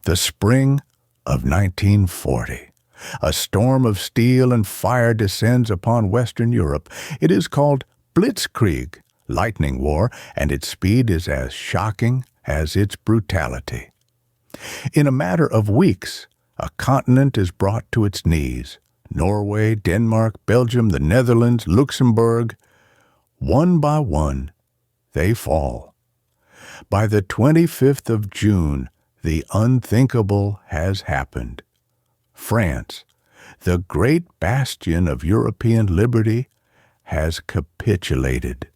The spring of 1940. A storm of steel and fire descends upon Western Europe. It is called Blitzkrieg, lightning war, and its speed is as shocking as its brutality. In a matter of weeks, a continent is brought to its knees. Norway, Denmark, Belgium, the Netherlands, Luxembourg. One by one, they fall. By the 25th of June, the unthinkable has happened. France, the great bastion of European liberty, has capitulated.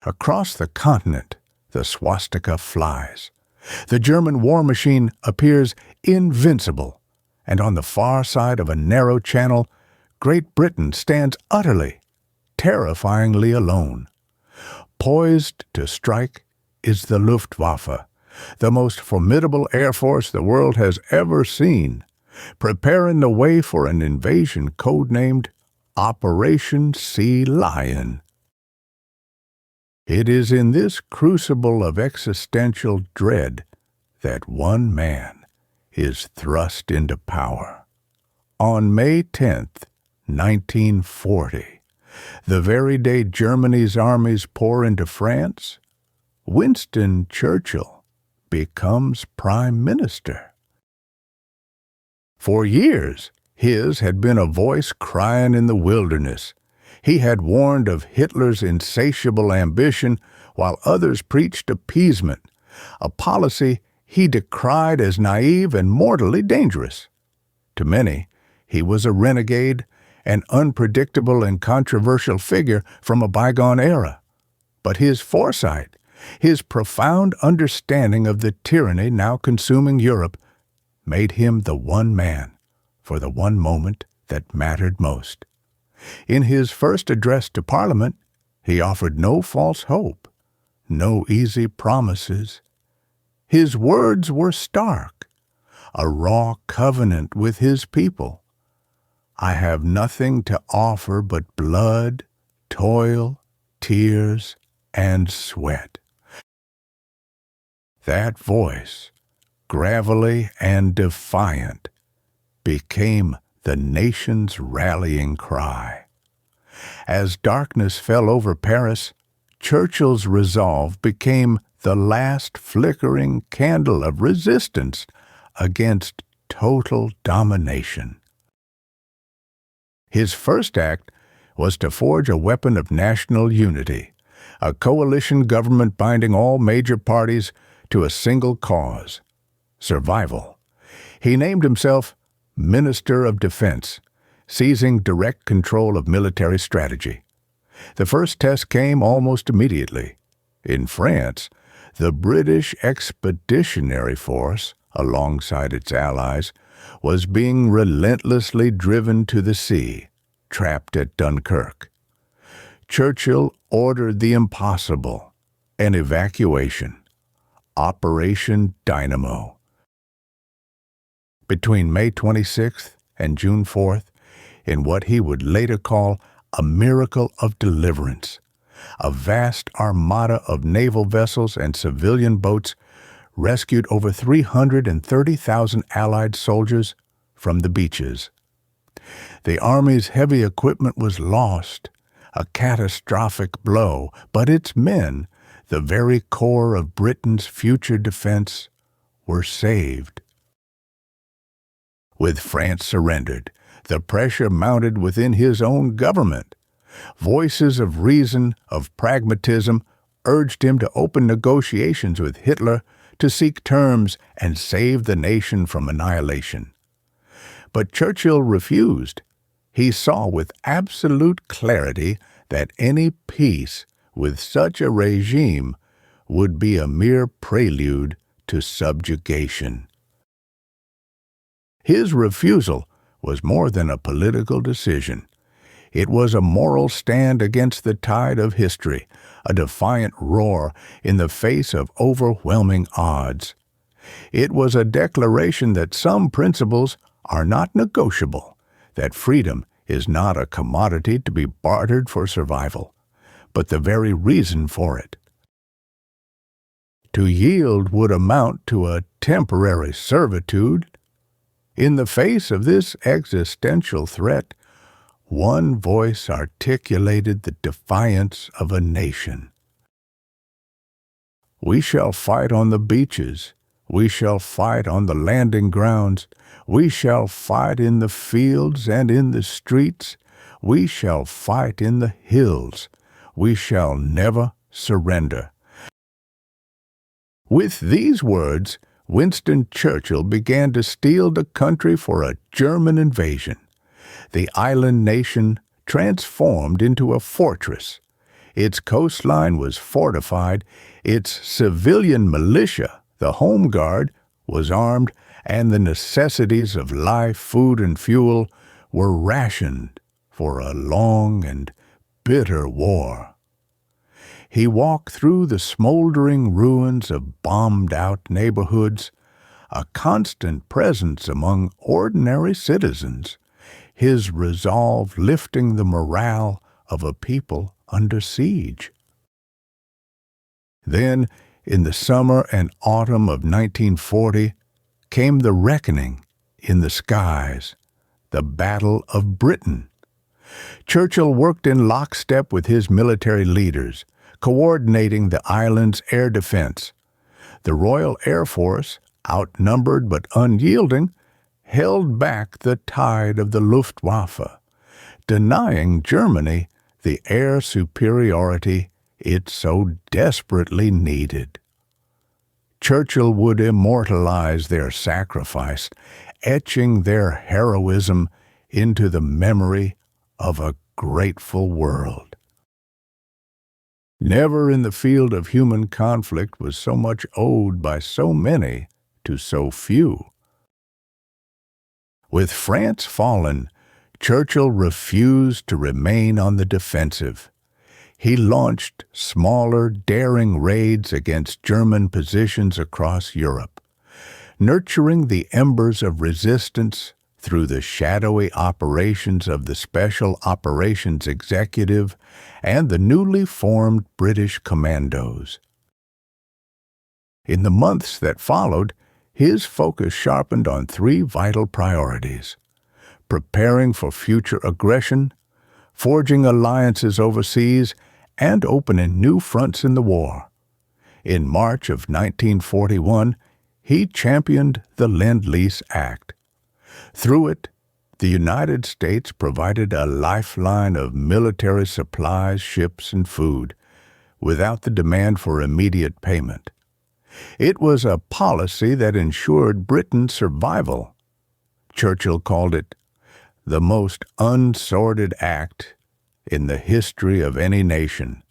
Across the continent, the swastika flies. The German war machine appears invincible, and on the far side of a narrow channel, Great Britain stands utterly, terrifyingly alone. Poised to strike is the Luftwaffe, the most formidable air force the world has ever seen, preparing the way for an invasion codenamed Operation Sea Lion. It is in this crucible of existential dread that one man is thrust into power. On May 10th, 1940, the very day Germany's armies pour into France, Winston Churchill becomes Prime Minister. For years, his had been a voice crying in the wilderness. He had warned of Hitler's insatiable ambition while others preached appeasement, a policy he decried as naive and mortally dangerous. To many, he was a renegade, an unpredictable and controversial figure from a bygone era. But his foresight, his profound understanding of the tyranny now consuming Europe, made him the one man for the one moment that mattered most. In his first address to Parliament, he offered no false hope, no easy promises. His words were stark, a raw covenant with his people. I have nothing to offer but blood, toil, tears, and sweat. That voice, gravelly and defiant, became the nation's rallying cry. As darkness fell over Paris, Churchill's resolve became the last flickering candle of resistance against total domination. His first act was to forge a weapon of national unity, a coalition government binding all major parties to a single cause: survival. He named himself Minister of Defense, seizing direct control of military strategy. The first test came almost immediately. In France, the British Expeditionary Force, alongside its allies, was being relentlessly driven to the sea, trapped at Dunkirk. Churchill ordered the impossible, an evacuation, Operation Dynamo. Between May 26th and June 4th, in what he would later call a miracle of deliverance, a vast armada of naval vessels and civilian boats rescued over 330,000 Allied soldiers from the beaches. The Army's heavy equipment was lost, a catastrophic blow, but its men, the very core of Britain's future defense, were saved. With France surrendered, the pressure mounted within his own government. Voices of reason, of pragmatism, urged him to open negotiations with Hitler to seek terms and save the nation from annihilation. But Churchill refused. He saw with absolute clarity that any peace with such a regime would be a mere prelude to subjugation. His refusal was more than a political decision. It was a moral stand against the tide of history, a defiant roar in the face of overwhelming odds. It was a declaration that some principles are not negotiable, that freedom is not a commodity to be bartered for survival, but the very reason for it. To yield would amount to a temporary servitude. In the face of this existential threat, one voice articulated the defiance of a nation. We shall fight on the beaches. We shall fight on the landing grounds. We shall fight in the fields and in the streets. We shall fight in the hills. We shall never surrender. With these words, Winston Churchill began to steel the country for a German invasion. The island nation transformed into a fortress. Its coastline was fortified, its civilian militia, the Home Guard, was armed, and the necessities of life, food, and fuel were rationed for a long and bitter war. He walked through the smoldering ruins of bombed-out neighborhoods, a constant presence among ordinary citizens, his resolve lifting the morale of a people under siege. Then, in the summer and autumn of 1940, came the reckoning in the skies, the Battle of Britain. Churchill worked in lockstep with his military leaders, coordinating the island's air defense. The Royal Air Force, outnumbered but unyielding, held back the tide of the Luftwaffe, denying Germany the air superiority it so desperately needed. Churchill would immortalize their sacrifice, etching their heroism into the memory of a grateful world. Never in the field of human conflict was so much owed by so many to so few. With France fallen, Churchill refused to remain on the defensive. He launched smaller, daring raids against German positions across Europe, nurturing the embers of resistance through the shadowy operations of the Special Operations Executive and the newly formed British Commandos. In the months that followed, his focus sharpened on three vital priorities: preparing for future aggression, forging alliances overseas, and opening new fronts in the war. In March of 1941, he championed the Lend-Lease Act. Through it, the United States provided a lifeline of military supplies, ships, and food, without the demand for immediate payment. It was a policy that ensured Britain's survival. Churchill called it the most unsordid act in the history of any nation.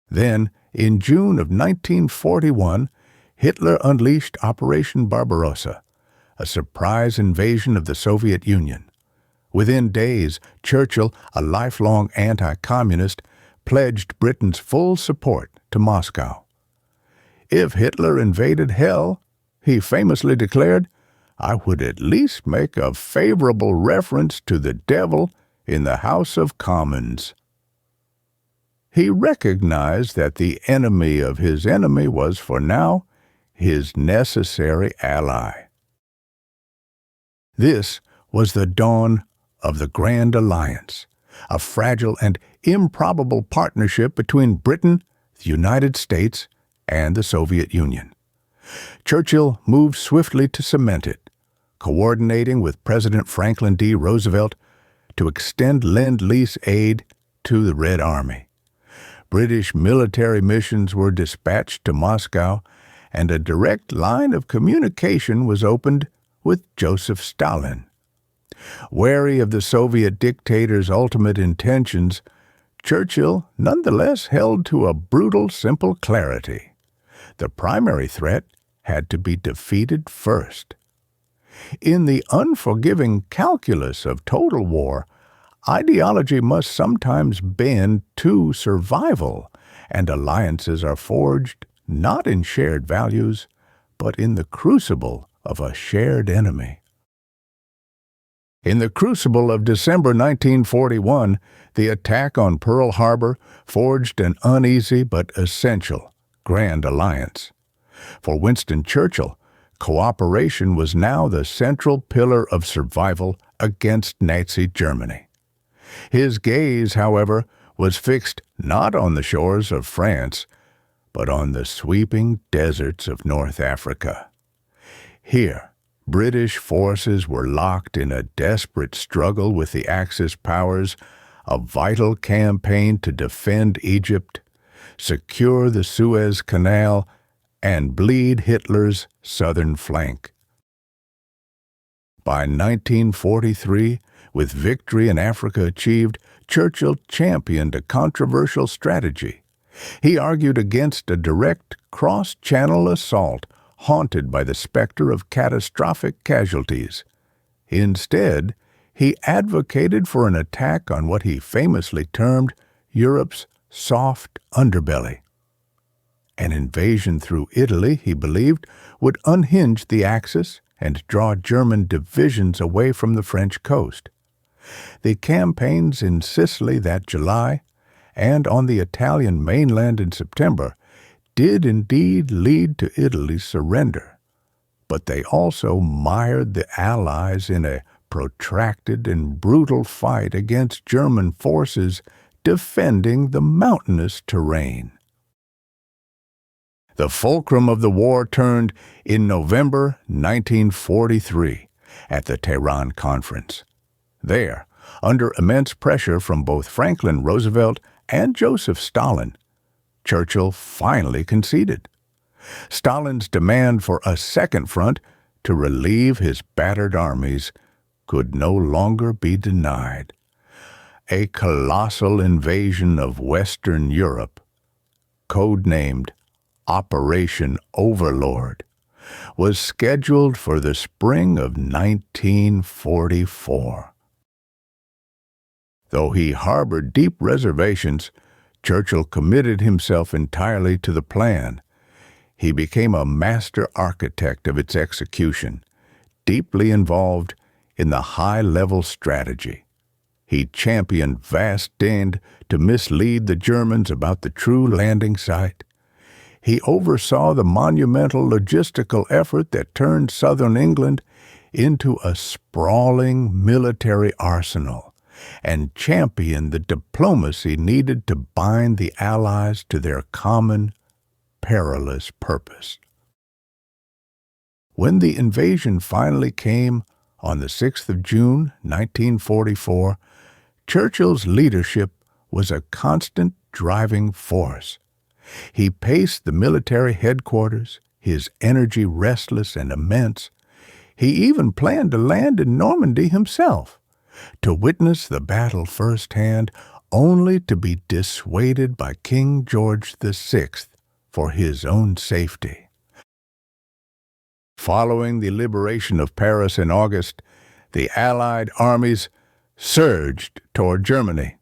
Then, in June of 1941, Hitler unleashed Operation Barbarossa, a surprise invasion of the Soviet Union. Within days, Churchill, a lifelong anti-communist, pledged Britain's full support to Moscow. If Hitler invaded hell, he famously declared, I would at least make a favorable reference to the devil in the House of Commons. He recognized that the enemy of his enemy was, for now, his necessary ally. This was the dawn of the Grand Alliance, a fragile and improbable partnership between Britain, the United States, and the Soviet Union. Churchill moved swiftly to cement it, coordinating with President Franklin D. Roosevelt to extend Lend-Lease aid to the Red Army. British military missions were dispatched to Moscow, and a direct line of communication was opened with Joseph Stalin. Wary of the Soviet dictator's ultimate intentions, Churchill nonetheless held to a brutal, simple clarity. The primary threat had to be defeated first. In the unforgiving calculus of total war, ideology must sometimes bend to survival, and alliances are forged not in shared values, but in the crucible of a shared enemy. In the crucible of December 1941, the attack on Pearl Harbor forged an uneasy but essential Grand Alliance. For Winston Churchill, cooperation was now the central pillar of survival against Nazi Germany. His gaze, however, was fixed not on the shores of France, but on the sweeping deserts of North Africa. Here, British forces were locked in a desperate struggle with the Axis powers, a vital campaign to defend Egypt, secure the Suez Canal, and bleed Hitler's southern flank. By 1943, with victory in Africa achieved, Churchill championed a controversial strategy. He argued against a direct cross-channel assault haunted by the specter of catastrophic casualties. Instead, he advocated for an attack on what he famously termed Europe's soft underbelly. An invasion through Italy, he believed, would unhinge the Axis and draw German divisions away from the French coast. The campaigns in Sicily that July and on the Italian mainland in September did indeed lead to Italy's surrender, but they also mired the Allies in a protracted and brutal fight against German forces defending the mountainous terrain. The fulcrum of the war turned in November 1943 at the Tehran Conference. There, under immense pressure from both Franklin Roosevelt and Joseph Stalin, Churchill finally conceded. Stalin's demand for a second front to relieve his battered armies could no longer be denied. A colossal invasion of Western Europe, codenamed Operation Overlord, was scheduled for the spring of 1944. Though he harbored deep reservations, Churchill committed himself entirely to the plan. He became a master architect of its execution, deeply involved in the high-level strategy. He championed vast deigned to mislead the Germans about the true landing site. He oversaw the monumental logistical effort that turned southern England into a sprawling military arsenal, and championed the diplomacy needed to bind the Allies to their common, perilous purpose. When the invasion finally came on the 6th of June, 1944, Churchill's leadership was a constant driving force. He paced the military headquarters, his energy restless and immense. He even planned to land in Normandy himself, to witness the battle firsthand, only to be dissuaded by King George VI for his own safety. Following the liberation of Paris in August, the Allied armies surged toward Germany.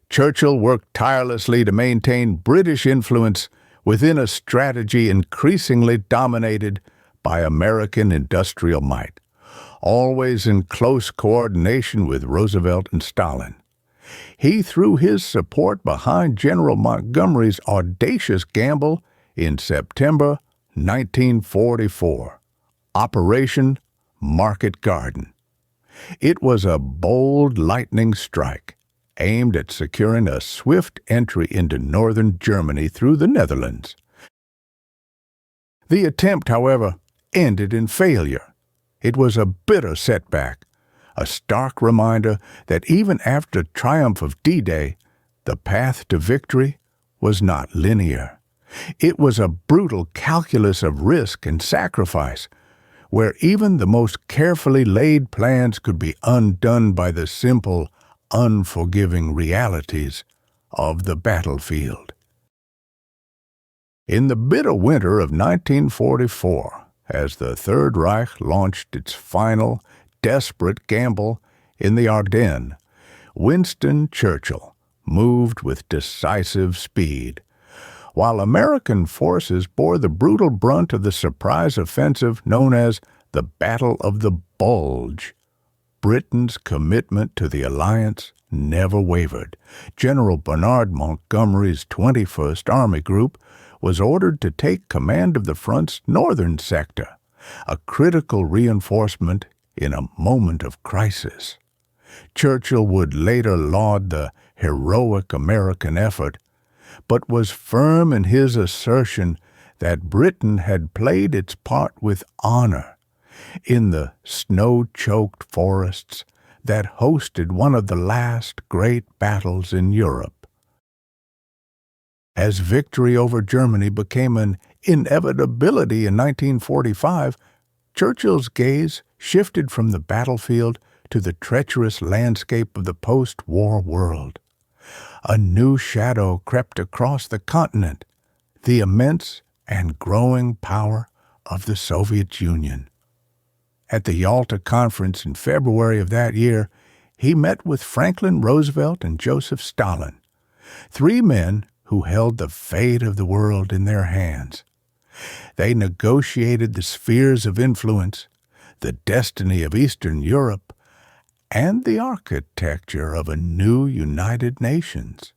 Churchill worked tirelessly to maintain British influence within a strategy increasingly dominated by American industrial might, always in close coordination with Roosevelt and Stalin. He threw his support behind General Montgomery's audacious gamble in September 1944, Operation Market Garden. It was a bold lightning strike aimed at securing a swift entry into northern Germany through the Netherlands. The attempt, however, ended in failure. It was a bitter setback, a stark reminder that even after the triumph of D-Day, the path to victory was not linear. It was a brutal calculus of risk and sacrifice, where even the most carefully laid plans could be undone by the simple, unforgiving realities of the battlefield. In the bitter winter of 1944, as the Third Reich launched its final, desperate gamble in the Ardennes, Winston Churchill moved with decisive speed. While American forces bore the brutal brunt of the surprise offensive known as the Battle of the Bulge, Britain's commitment to the alliance never wavered. General Bernard Montgomery's 21st Army Group was ordered to take command of the front's northern sector, a critical reinforcement in a moment of crisis. Churchill would later laud the heroic American effort, but was firm in his assertion that Britain had played its part with honor in the snow-choked forests that hosted one of the last great battles in Europe. As victory over Germany became an inevitability in 1945, Churchill's gaze shifted from the battlefield to the treacherous landscape of the post-war world. A new shadow crept across the continent, the immense and growing power of the Soviet Union. At the Yalta Conference in February of that year, he met with Franklin Roosevelt and Joseph Stalin, three men who held the fate of the world in their hands. They negotiated the spheres of influence, the destiny of Eastern Europe, and the architecture of a new United Nations.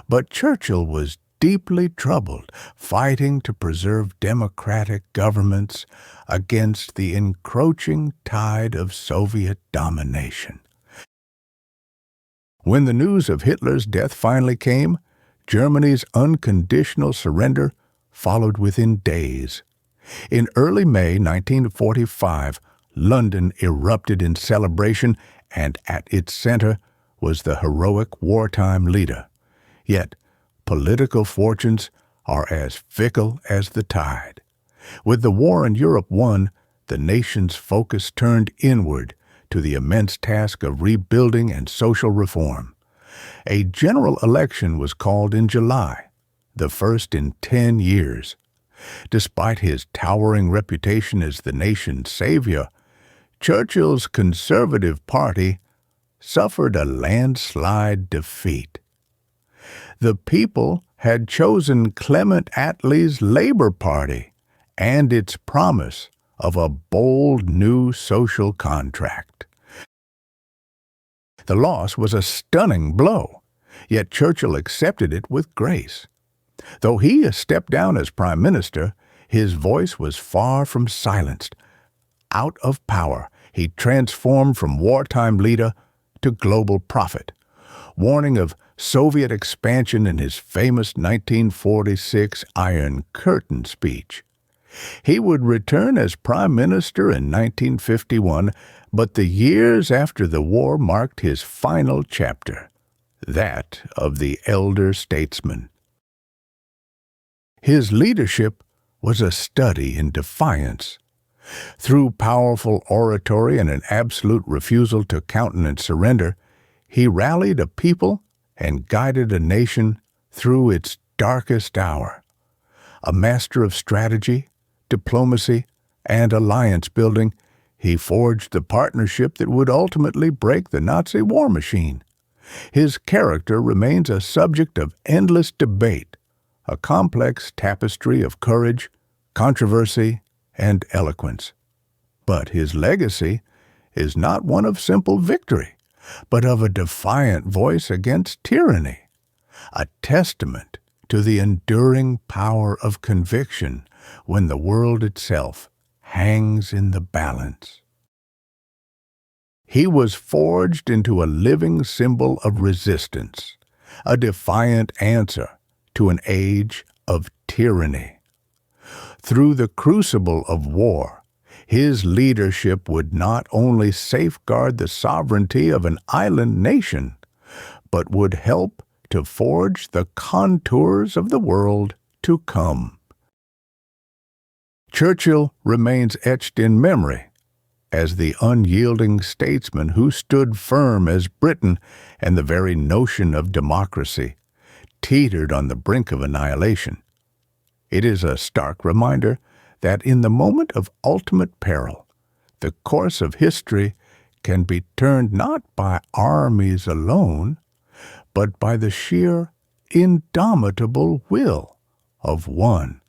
But Churchill was deeply troubled, fighting to preserve democratic governments against the encroaching tide of Soviet domination. When the news of Hitler's death finally came, Germany's unconditional surrender followed within days. In early May 1945, London erupted in celebration, and at its center was the heroic wartime leader. Yet, political fortunes are as fickle as the tide. With the war in Europe won, the nation's focus turned inward to the immense task of rebuilding and social reform. A general election was called in July, the first in 10 years. Despite his towering reputation as the nation's savior, Churchill's Conservative Party suffered a landslide defeat. The people had chosen Clement Attlee's Labour Party and its promise of a bold new social contract. The loss was a stunning blow, yet Churchill accepted it with grace. Though he stepped down as Prime Minister, his voice was far from silenced. Out of power, he transformed from wartime leader to global prophet, warning of Soviet expansion in his famous 1946 Iron Curtain speech. He would return as Prime Minister in 1951, but the years after the war marked his final chapter, that of the elder statesman. His leadership was a study in defiance. Through powerful oratory and an absolute refusal to countenance surrender, he rallied a people and guided a nation through its darkest hour. A master of strategy, diplomacy, and alliance building, he forged the partnership that would ultimately break the Nazi war machine. His character remains a subject of endless debate, a complex tapestry of courage, controversy, and eloquence. But his legacy is not one of simple victory, but of a defiant voice against tyranny, a testament to the enduring power of conviction when the world itself hangs in the balance. He was forged into a living symbol of resistance, a defiant answer to an age of tyranny. Through the crucible of war, his leadership would not only safeguard the sovereignty of an island nation, but would help to forge the contours of the world to come. Churchill remains etched in memory as the unyielding statesman who stood firm as Britain and the very notion of democracy teetered on the brink of annihilation. It is a stark reminder that in the moment of ultimate peril, the course of history can be turned not by armies alone, but by the sheer, indomitable will of one